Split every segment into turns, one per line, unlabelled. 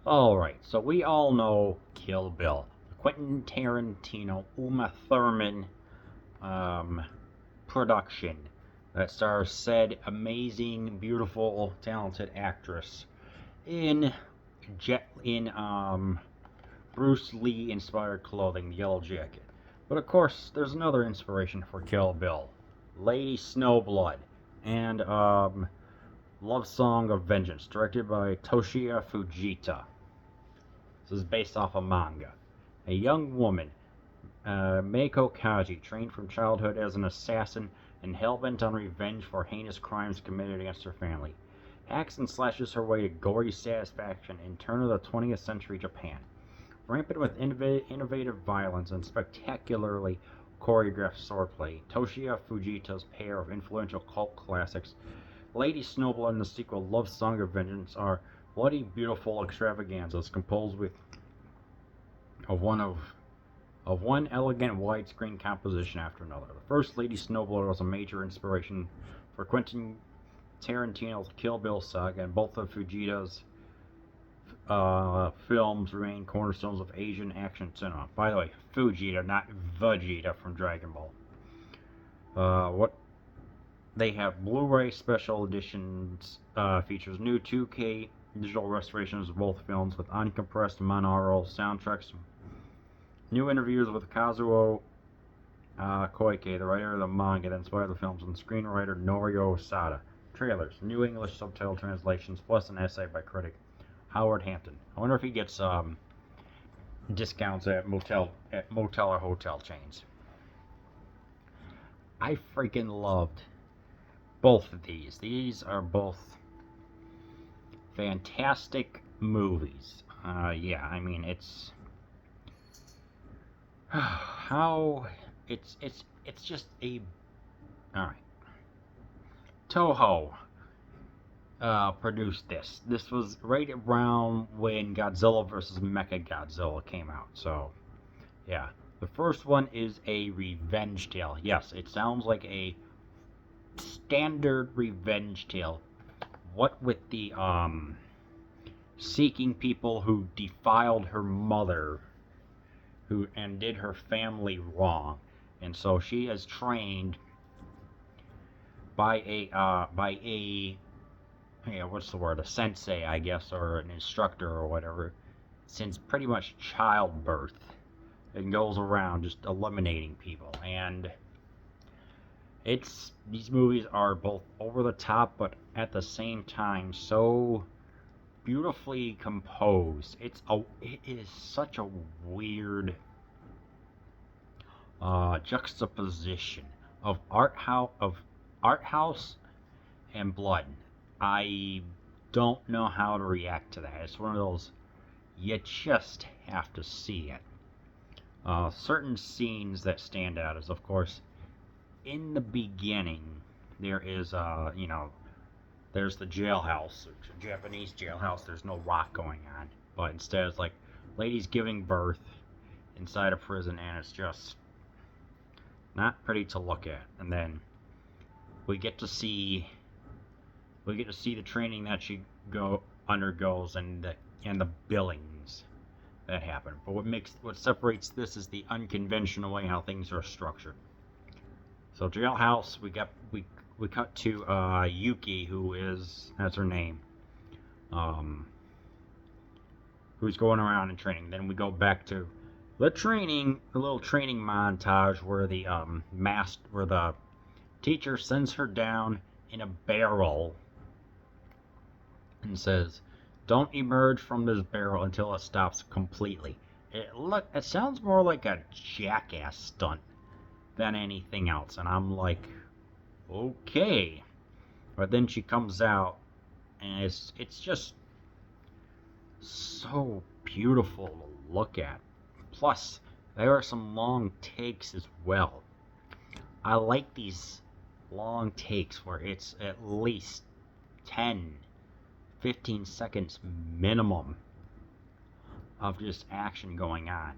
Alright, so we all know Kill Bill. Quentin Tarantino, Uma Thurman production that stars said amazing, beautiful, talented actress in Bruce Lee inspired clothing, the Yellow Jacket. But of course, there's another inspiration for Kill Bill, Lady Snowblood, and Love Song of Vengeance, directed by Toshiya Fujita. This is based off a manga. A young woman, Meiko Kuja, trained from childhood as an assassin and hell-bent on revenge for heinous crimes committed against her family, hacks and slashes her way to gory satisfaction in turn of the 20th century Japan. Rampant with innovative violence and spectacularly choreographed swordplay, Toshiya Fujita's pair of influential cult classics, Lady Snowblood and the sequel Love Song of Vengeance, are bloody, beautiful extravaganzas composed of one elegant widescreen composition after another. The first, Lady Snowblood, was a major inspiration for Quentin Tarantino's Kill Bill saga, and both of Fujita's films remain cornerstones of Asian action cinema. By the way, Fujita, not Vegeta from Dragon Ball. What they have Blu-ray special editions, features new 2K digital restorations of both films with uncompressed monaural soundtracks, new interviews with Kazuo Koike, the writer of the manga that inspired the films, and screenwriter Norio Sada. Trailers, new English subtitle translations, plus an essay by critic Howard Hampton. I wonder if he gets discounts at motel or hotel chains. I freaking loved both of these. These are both fantastic movies. Yeah, I mean it's how it's just a all right. Toho produced this. This was right around when Godzilla vs. Mechagodzilla came out. So, yeah. The first one is a revenge tale. Yes, it sounds like a standard revenge tale. What with the seeking people who defiled her mother, and did her family wrong, and so she is trained by a what's the word, a sensei, I guess, or an instructor or whatever, since pretty much childbirth, and goes around just eliminating people. And these movies are both over the top, but at the same time so beautifully composed. It is such a weird juxtaposition of art house and blood. I don't know how to react to that. It's one of those, you just have to see it. Certain scenes that stand out is, of course, in the beginning, there is, there's the jailhouse, Japanese jailhouse. There's no rock going on, but instead it's like ladies giving birth inside a prison, and it's just not pretty to look at. And then we get to see the training that she undergoes, and the billings that happen. But what separates this is the unconventional way how things are structured. So jailhouse, we cut to Yuki, that's her name, who's going around and training. Then we go back to the little training montage where the teacher sends her down in a barrel and says, "Don't emerge from this barrel until it stops completely." It sounds more like a jackass stunt than anything else, and I'm like, okay. But then she comes out, and it's just so beautiful to look at. Plus, there are some long takes as well. I like these long takes where it's at least 10-15 seconds minimum of just action going on.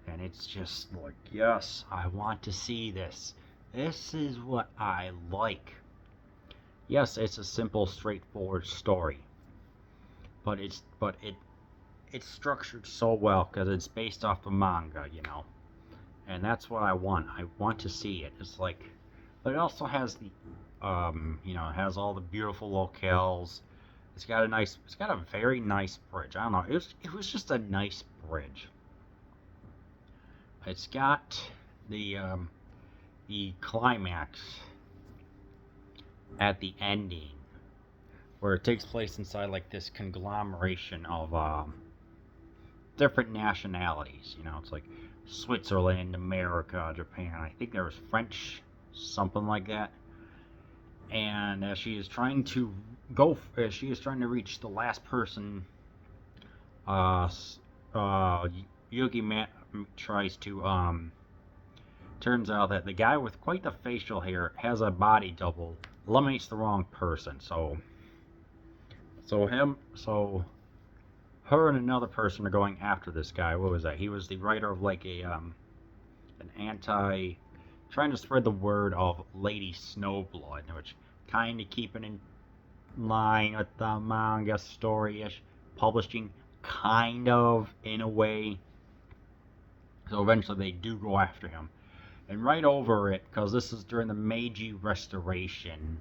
And it's just like, yes, I want to see this. This is what I like. Yes, it's a simple, straightforward story, but it it's structured so well because it's based off the manga, you know, and that's what I want. I want to see it. It's like, but it also has the, you know, it has all the beautiful locales. It's got a very nice bridge. I don't know. It was just a nice bridge. It's got the climax at the ending, where it takes place inside like this conglomeration of different nationalities. You know, it's like Switzerland, America, Japan. I think there was French, something like that. And as she is trying to she is trying to reach the last person. Uh, Yugi tries to Turns out that the guy with quite the facial hair has a body double. Eliminates the wrong person. So her and another person are going after this guy. What was that? He was the writer of like an anti, trying to spread the word of Lady Snowblood, which kind of keeping in line with the manga story-ish publishing, kind of in a way. So eventually they do go after him. And right over it, because this is during the Meiji Restoration,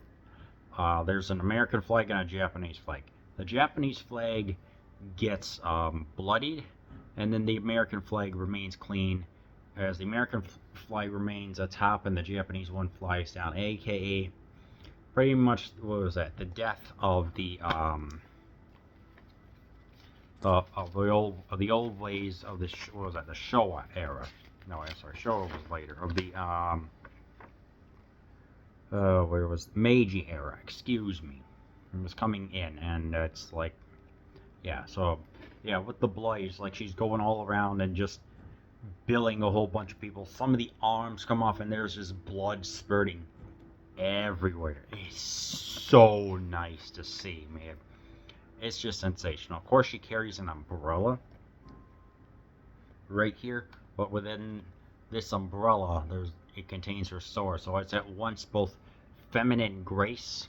there's an American flag and a Japanese flag. The Japanese flag gets bloodied, and then the American flag remains clean, as the American flag remains atop and the Japanese one flies down, aka pretty much, what was that, the death of the old ways of the what was that, the Showa era. No, I'm sorry, Showa was later, of the where was Meiji era, excuse me. It was coming in, and it's like, yeah, so, yeah, with the blaze, like, she's going all around and just billing a whole bunch of people. Some of the arms come off, and there's just blood spurting everywhere. It's so nice to see, man. It's just sensational. Of course, she carries an umbrella right here, but within this umbrella, it contains her sword. So it's at once both feminine grace,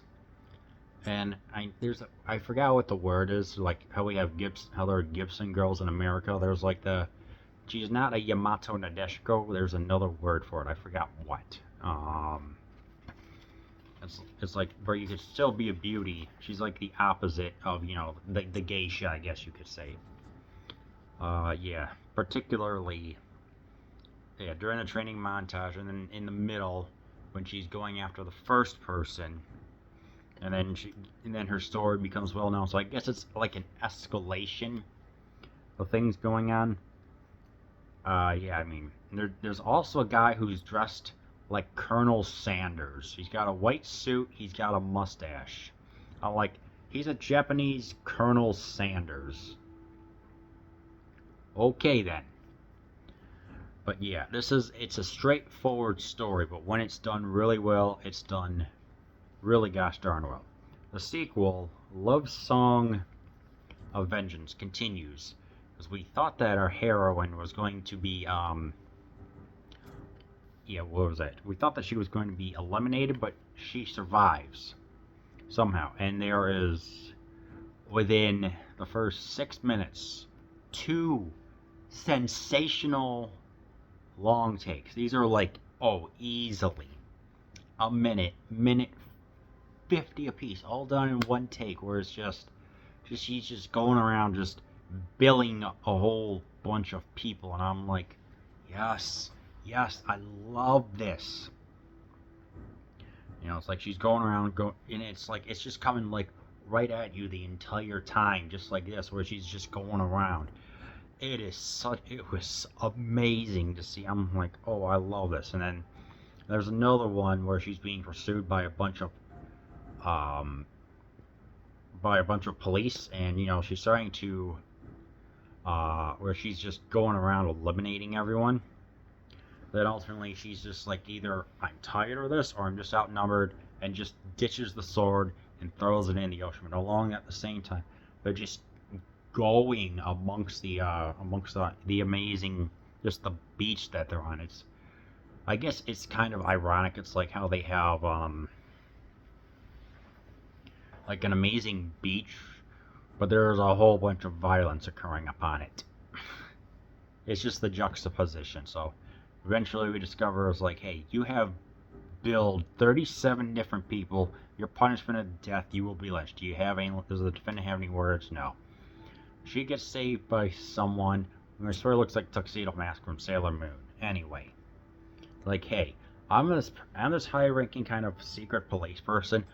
and I forgot what the word is. Like how we have how there are Gibson girls in America. There's like she's not a Yamato Nadeshiko. There's another word for it. I forgot what. It's like where you could still be a beauty. She's like the opposite of, you know, the geisha, I guess you could say. Yeah, particularly, yeah, during the training montage, and then in the middle when she's going after the first person, and then her story becomes well known. So I guess it's like an escalation of things going on. Yeah, I mean, there's also a guy who's dressed like Colonel Sanders. He's got a white suit. He's got a mustache. I'm like, he's a Japanese Colonel Sanders. Okay then. But yeah, it's a straightforward story, but when it's done really well, it's done really gosh darn well. The sequel, Love Song of Vengeance, continues, because we thought that our heroine was going to be, yeah, what was that? We thought that she was going to be eliminated, but she survives somehow. And there is, within the first 6 minutes, 2 sensational long takes. These are like, easily a minute 50 apiece, all done in one take, where it's just she's just going around just billing a whole bunch of people, and I'm like, yes, I love this. You know, it's like she's going around, and it's like it's just coming like right at you the entire time, just like this, where she's just going around. It was amazing to see. I'm like, oh, I love this. And then there's another one where she's being pursued by a bunch of police, and you know, she's starting to where she's just going around eliminating everyone. Then ultimately she's just like, either I'm tired of this or I'm just outnumbered, and just ditches the sword and throws it in the ocean. But along at the same time, they're just going amongst the amazing, just the beach that they're on. I guess it's kind of ironic. It's like how they have like an amazing beach but there's a whole bunch of violence occurring upon it. It's just the juxtaposition. So eventually we discover it's like, hey, you have billed 37 different people. Your punishment of death, you will be lynched. Does the defendant have any words? No. She gets saved by someone who sort of looks like Tuxedo Mask from Sailor Moon. Anyway, like, hey, I'm this high-ranking kind of secret police person.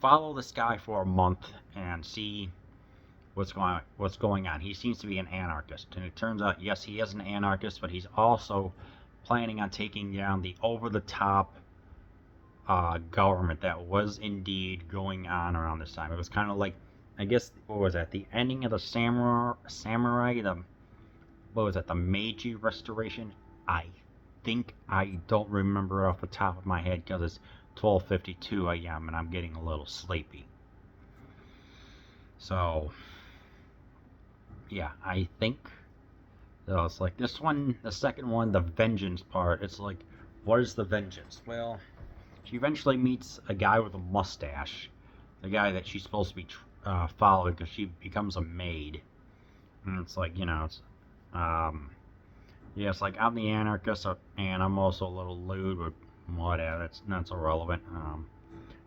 Follow this guy for a month and see what's going on. He seems to be an anarchist, and it turns out, yes, he is an anarchist, but he's also planning on taking down the over-the-top government that was indeed going on around this time. It was kind of like, I guess, what was that? The ending of the samurai. What was that? The Meiji Restoration. I don't remember it off the top of my head because it's 12:52 a.m. and I'm getting a little sleepy. So, yeah, I think so. It's like this one, the second one, the vengeance part. It's like, what is the vengeance? Well, she eventually meets a guy with a mustache, the guy that she's supposed to be following because she becomes a maid. And it's like, yeah, it's like I'm the anarchist and I'm also a little lewd, but whatever, that's irrelevant.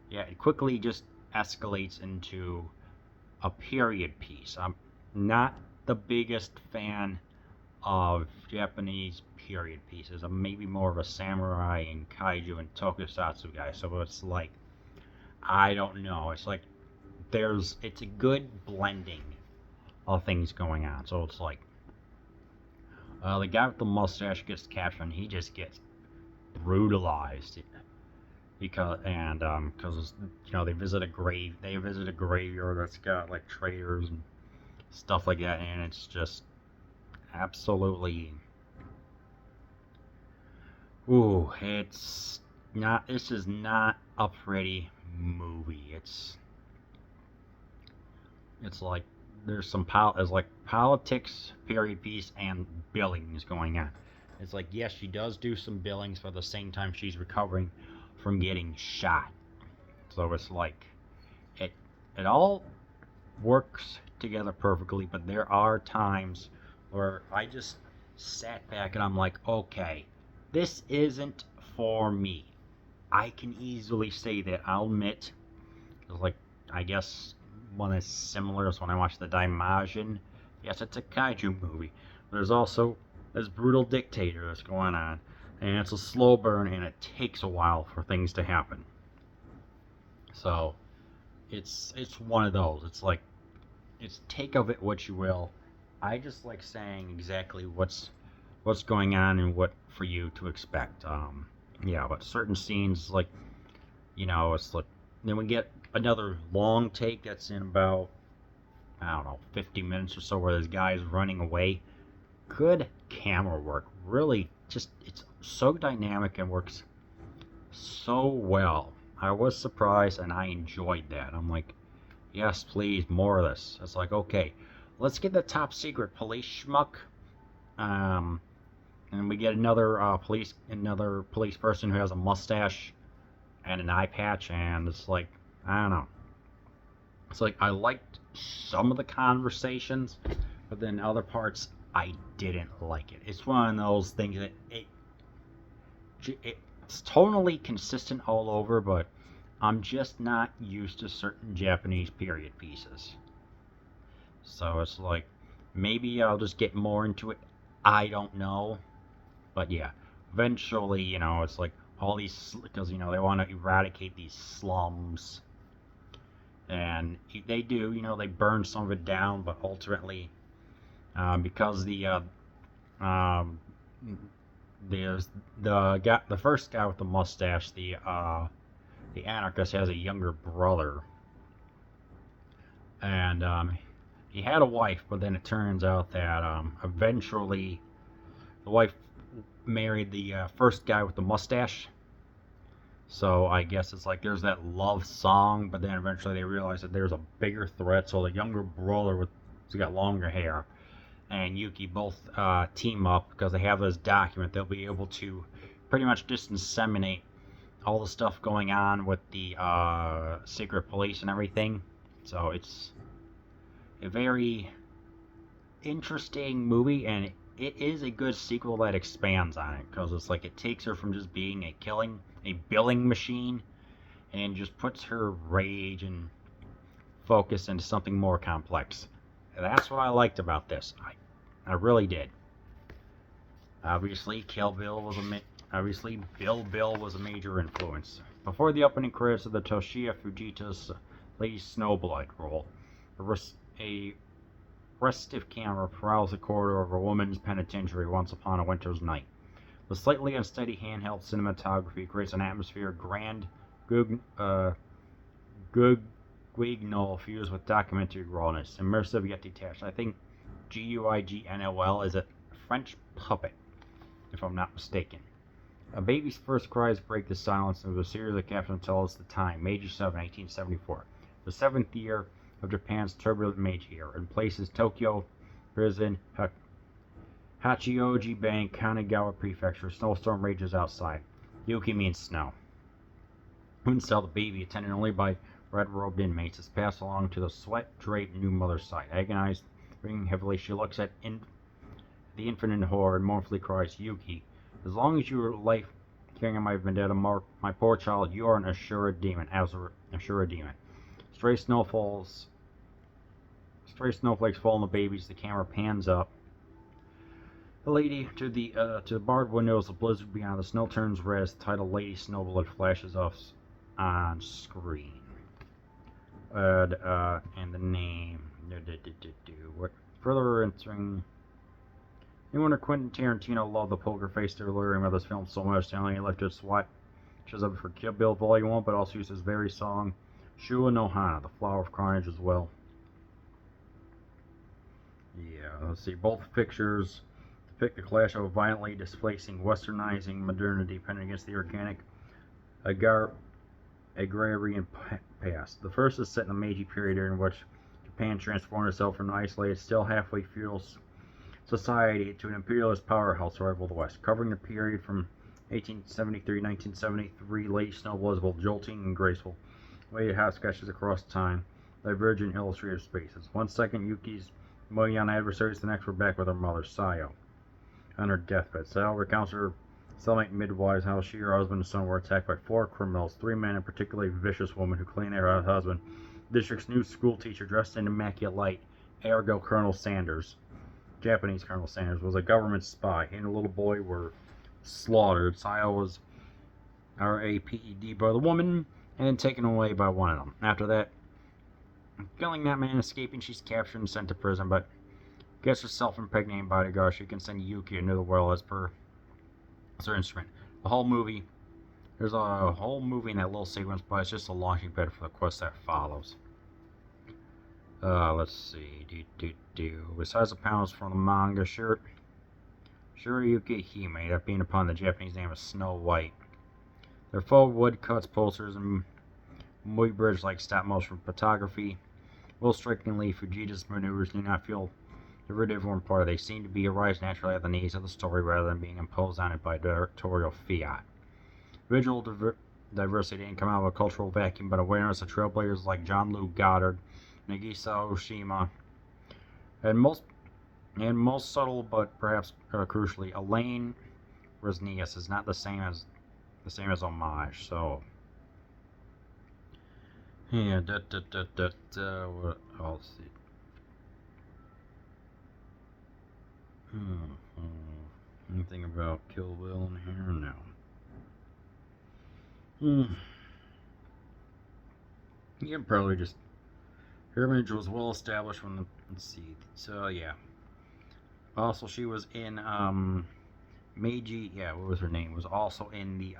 Yeah, it quickly just escalates into a period piece. I'm not the biggest fan of Japanese period pieces. I'm maybe more of a samurai and kaiju and tokusatsu guy. So it's like, I don't know. It's like it's a good blending of things going on. So it's like the guy with the mustache gets captured and he just gets brutalized because they visit a graveyard that's got like traitors and stuff like that, and it's just absolutely this is not a pretty movie. It's like there's like politics, period piece, and billings going on. It's like, yes, she does do some billings, but at the same time she's recovering from getting shot. So it's like it all works together perfectly, but there are times where I just sat back and I'm like, okay, this isn't for me. I can easily say that. I'll admit, like, I guess one is similar is when I watched the Daimajin. Yes, it's a kaiju movie. There's also this brutal dictator that's going on, and it's a slow burn, and it takes a while for things to happen. So it's one of those. It's like, it's take of it what you will. I just like saying exactly what's going on and what for you to expect. Yeah, but certain scenes, like, it's like, then we get another long take that's in about, I don't know, 50 minutes or so, where this guy is running away. Good camera work. Really, just, it's so dynamic and works so well. I was surprised and I enjoyed that. I'm like, yes, please, more of this. It's like, okay, let's get the top secret police schmuck. And we get another police person who has a mustache and an eye patch, and it's like, I don't know. It's like, I liked some of the conversations, but then other parts I didn't like it. It's one of those things that it's totally consistent all over, but I'm just not used to certain Japanese period pieces. So it's like, maybe I'll just get more into it. I don't know. But yeah, eventually, it's like all these, because, they want to eradicate these slums. And they do, they burn some of it down, but ultimately, because there's the first guy with the mustache, the anarchist, has a younger brother, and he had a wife, but then it turns out that eventually the wife married the first guy with the mustache. So I guess it's like there's that love song, but then eventually they realize that there's a bigger threat. So the younger brother who's got longer hair and Yuki both team up because they have this document. They'll be able to pretty much disseminate all the stuff going on with the secret police and everything. So it's a very interesting movie, and it is a good sequel that expands on it, because it's like it takes her from just being a billing machine, and just puts her rage and focus into something more complex. And that's what I liked about this. I really did. Obviously, Bill was a major influence. Before the opening credits of the Toshiya Fujita's Lady Snowblood role, a restive camera prowls the corridor of a woman's penitentiary once upon a winter's night. The slightly unsteady handheld cinematography creates an atmosphere of grand guignol fused with documentary rawness, immersive yet detached. I think Guignol is a French puppet, if I'm not mistaken. A baby's first cries break the silence of a series of captions tell us the time, Meiji 7, 1874, the 7th year of Japan's turbulent Meiji era, and places Tokyo prison, Hachioji Bank, Kanagawa Prefecture. Snowstorm rages outside. Yuki means snow. Inside, the baby, attended only by red-robed inmates, is passed along to the sweat-draped new mother's side. Agonized, breathing heavily, she looks at the infant in horror and mournfully cries, "Yuki, as long as your life carrying on my vendetta, my poor child, you are an Ashura demon." Stray snowflakes fall on the babies. The camera pans up. The lady to the barred windows. The blizzard beyond. The snow turns red as the title "Lady Snowblood" flashes off on screen. And the name. Further entering. No wonder Quentin Tarantino loved the poker-faced delirium of this film so much, they only lifted swatches of it for Kill Bill Volume 1, but also used his very song, Shua no Hana, the Flower of Carnage, as well. Yeah, let's see, both pictures depict the clash of a violently displacing, westernizing modernity pitted against the organic, agrarian past. The first is set in the Meiji period, in which Japan transformed itself from an isolated, still halfway feudal society to an imperialist powerhouse to rival the West. Covering the period from 1873 to 1973, Lady Snowblood is both jolting and graceful. Weighted hot sketches across time, divergent illustrative spaces. 1 second, Yuki's moaning on adversaries, the next we're back with her mother, Sayo, on her deathbed. Sayo recounts her cellmate midwives how she, her husband, and son were attacked by 4 criminals, 3 men, and a particularly vicious woman who claimed they were her husband. The district's new school teacher, dressed in immaculate light, ergo Colonel Sanders, Japanese Colonel Sanders, was a government spy. He and a little boy were slaughtered. Sayo was raped by the woman and taken away by one of them. After that, killing that man, escaping, she's captured and sent to prison, but gets herself impregnated by the guard. She can send Yuki into the world as per her instrument. There's a whole movie in that little sequence, but it's just a launching pad for the quest that follows. Let's see. Besides the panels from the manga, Shirayuki Hime, that being upon the Japanese name of Snow White. Their faux woodcuts, posters, and muy bridge-like stop-motion photography. Most strikingly, Fujita's maneuvers do not feel derivative or important. They seem to arise naturally at the knees of the story rather than being imposed on it by directorial fiat. Visual diversity didn't come out of a cultural vacuum, but awareness of trailblazers like John Luke Goddard, Nagisa Oshima, and most subtle, but perhaps crucially, Elaine Resnius is not the same as homage. So, yeah, what else? Anything about Kill Bill in here? No. You can probably just. Her image was well established when let's see. So yeah. Also, she was in Meiji. Yeah, what was her name? Was also in the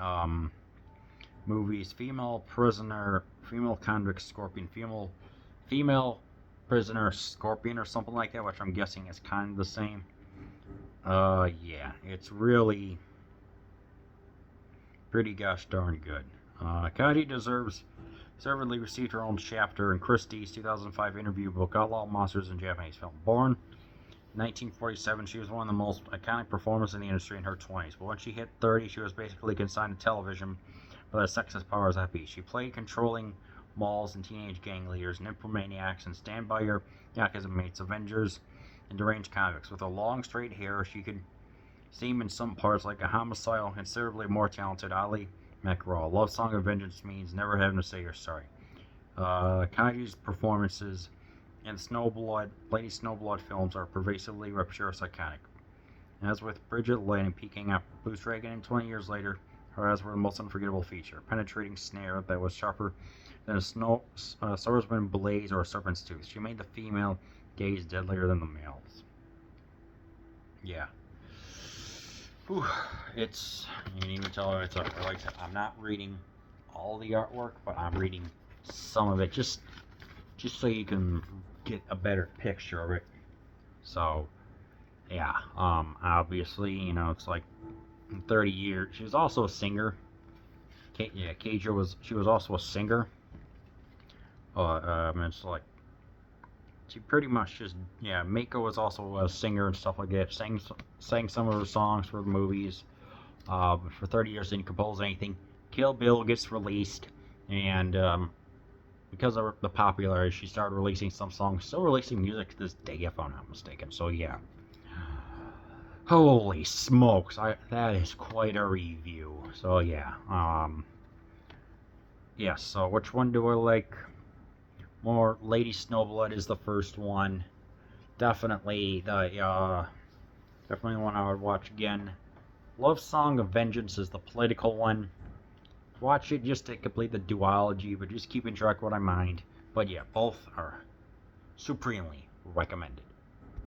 movies Female Prisoner, Female Convict Scorpion, Female Prisoner Scorpion, or something like that, which I'm guessing is kind of the same. Yeah, it's really pretty gosh darn good. Kaji deservedly received her own chapter in Christie's 2005 interview book, Outlaw Monsters in Japanese Film. Born in 1947, she was one of the most iconic performers in the industry in her 20s, but when she hit 30, she was basically consigned to television by the sexist powers that be. She played controlling malls and teenage gang leaders, nymphomaniacs, and stand-by your yakuza mates, Avengers, and deranged convicts. With her long, straight hair, she could seem in some parts like a homicidal, considerably more talented Ali McGraw. Love Song of Vengeance means never having to say you're sorry. Kaji's performances in Lady Snowblood films are pervasively rapturous iconic. As with Bridget Lane peeking up Boost Reagan, and 20 years later, her eyes were the most unforgettable feature. Penetrating snare that was sharper than a swordsman's blade or a serpent's tooth. She made the female gaze deadlier than the male's. Yeah. Whew. It's, you can even tell it's like I said, I'm not reading all the artwork, but I'm reading some of it just so you can get a better picture of it. So, yeah, obviously, it's like 30 years. She was also a singer. Kuja she was also a singer. It's like, she pretty much just, Meiko was also a singer and stuff like that. Sang some of her songs for the movies. For 30 years, didn't compose anything. Kill Bill gets released, and because of the popularity, she started releasing some songs. Still releasing music to this day, if I'm not mistaken. So yeah. Holy smokes, that is quite a review. So yeah, yes. So which one do I like more? Lady Snowblood is the first one. Definitely definitely one I would watch again. Love Song of Vengeance is the political one. Watch it just to complete the duology, but just keeping track of what I mind. But yeah, both are supremely recommended.